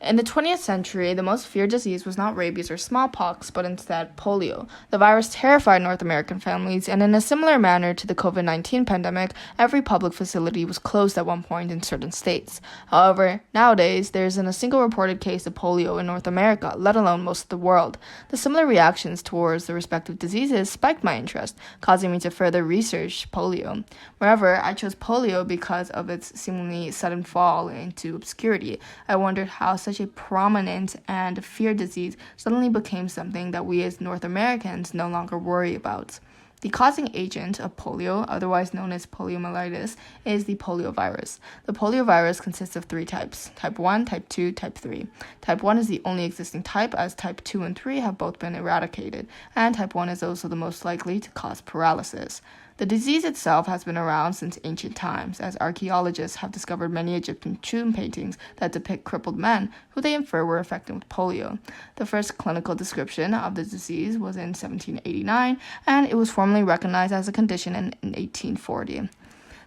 In the 20th century, the most feared disease was not rabies or smallpox, but instead polio. The virus terrified North American families, and in a similar manner to the COVID-19 pandemic, every public facility was closed at one point in certain states. However, nowadays, there isn't a single reported case of polio in North America, let alone most of the world. The similar reactions towards the respective diseases spiked my interest, causing me to further research polio. Moreover, I chose polio because of its seemingly sudden fall into obscurity. I wondered how such a prominent and feared disease suddenly became something that we as North Americans no longer worry about. The causing agent of polio, otherwise known as poliomyelitis, is the poliovirus. The poliovirus consists of 3 types: type 1, type 2, type 3. Type 1 is the only existing type, as type 2 and 3 have both been eradicated, and type 1 is also the most likely to cause paralysis. The disease itself has been around since ancient times, as archaeologists have discovered many Egyptian tomb paintings that depict crippled men who they infer were affected with polio. The first clinical description of the disease was in 1789, and it was formally recognized as a condition in 1840.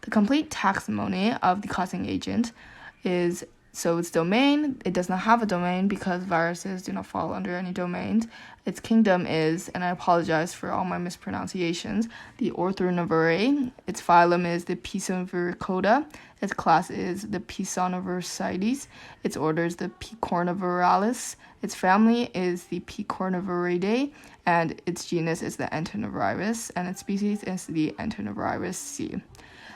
The complete taxonomy of the causing agent is its domain. It does not have a domain because viruses do not fall under any domains. Its kingdom is, and I apologize for all my mispronunciations, the Orthonavirae. Its phylum is the Pisonaviricoda. Its class is the Pisonaviricides. Its order is the Picornaviralis. Its family is the Picornaviridae, and its genus is the Entonovirus, and its species is the Entonovirus C.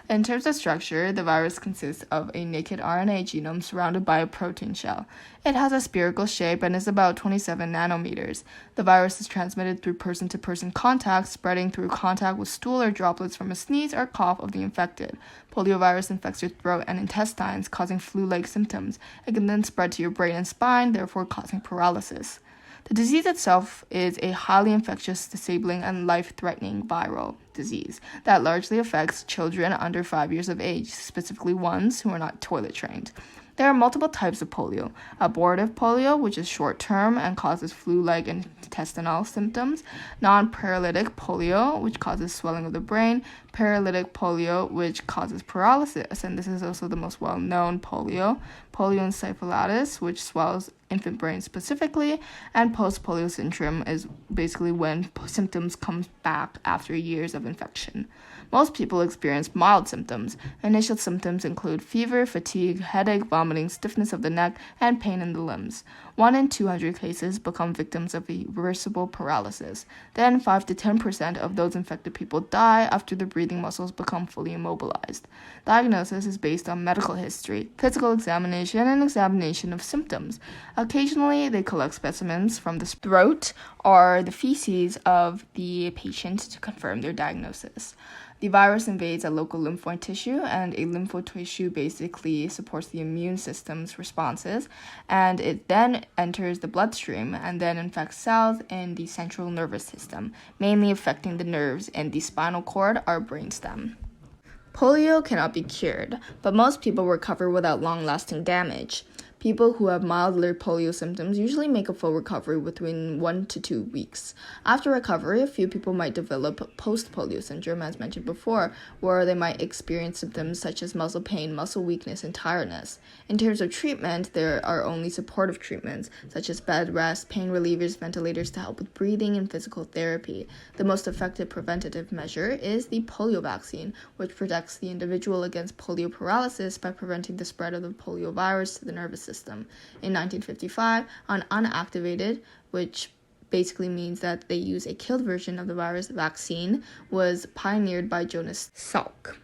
In terms of structure, the virus consists of a naked RNA genome surrounded by a protein shell. It has a spherical shape and is about 27 nanometers. The virus is transmitted through person-to-person contact, spreading through contact with stool or droplets from a sneeze or cough of the infected. Poliovirus infects your throat and intestines, causing flu-like symptoms. It can then spread to your brain and spine, therefore causing paralysis. The disease itself is a highly infectious, disabling, and life-threatening viral disease that largely affects children under 5 years of age, specifically ones who are not toilet trained. There are multiple types of polio: abortive polio, which is short-term and causes flu-like and intestinal symptoms; non-paralytic polio, which causes swelling of the brain; paralytic polio, which causes paralysis, and this is also the most well-known polio; polioencephalitis, which swells infant brain specifically; and post-polio syndrome is basically when symptoms come back after years of infection. Most people experience mild symptoms. Initial symptoms include fever, fatigue, headache, vomiting, stiffness of the neck, and pain in the limbs. 1 in 200 cases become victims of irreversible paralysis. Then 5 to 10% of those infected people die after the breathing muscles become fully immobilized. Diagnosis is based on medical history, physical examination, and examination of symptoms. Occasionally, they collect specimens from the throat or the feces of the patient to confirm their diagnosis. The virus invades a local lymphoid tissue, and a lymphoid tissue basically supports the immune system's responses, and it then enters the bloodstream and then infects cells in the central nervous system, mainly affecting the nerves in the spinal cord or brainstem. Polio cannot be cured, but most people recover without long-lasting damage. People who have milder polio symptoms usually make a full recovery within 1 to 2 weeks. After recovery, a few people might develop post-polio syndrome, as mentioned before, where they might experience symptoms such as muscle pain, muscle weakness, and tiredness. In terms of treatment, there are only supportive treatments, such as bed rest, pain relievers, ventilators to help with breathing, and physical therapy. The most effective preventative measure is the polio vaccine, which protects the individual against polio paralysis by preventing the spread of the polio virus to the nervous system. In 1955, an unactivated, which basically means that they use a killed version of the virus vaccine, was pioneered by Jonas Salk.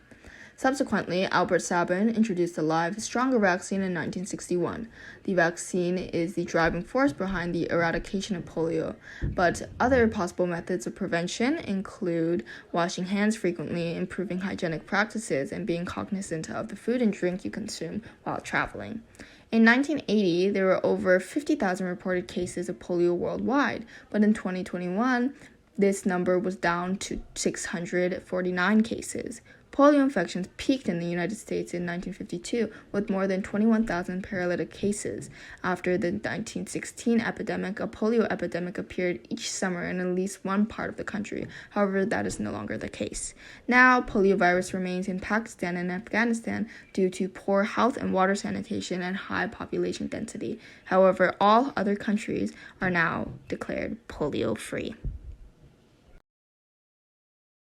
Subsequently, Albert Sabin introduced a live, stronger vaccine in 1961. The vaccine is the driving force behind the eradication of polio, but other possible methods of prevention include washing hands frequently, improving hygienic practices, and being cognizant of the food and drink you consume while traveling. In 1980, there were over 50,000 reported cases of polio worldwide, but in 2021, this number was down to 649 cases. Polio infections peaked in the United States in 1952 with more than 21,000 paralytic cases. After the 1916 epidemic, a polio epidemic appeared each summer in at least one part of the country. However, that is no longer the case. Now, poliovirus remains in Pakistan and Afghanistan due to poor health and water sanitation and high population density. However, all other countries are now declared polio-free.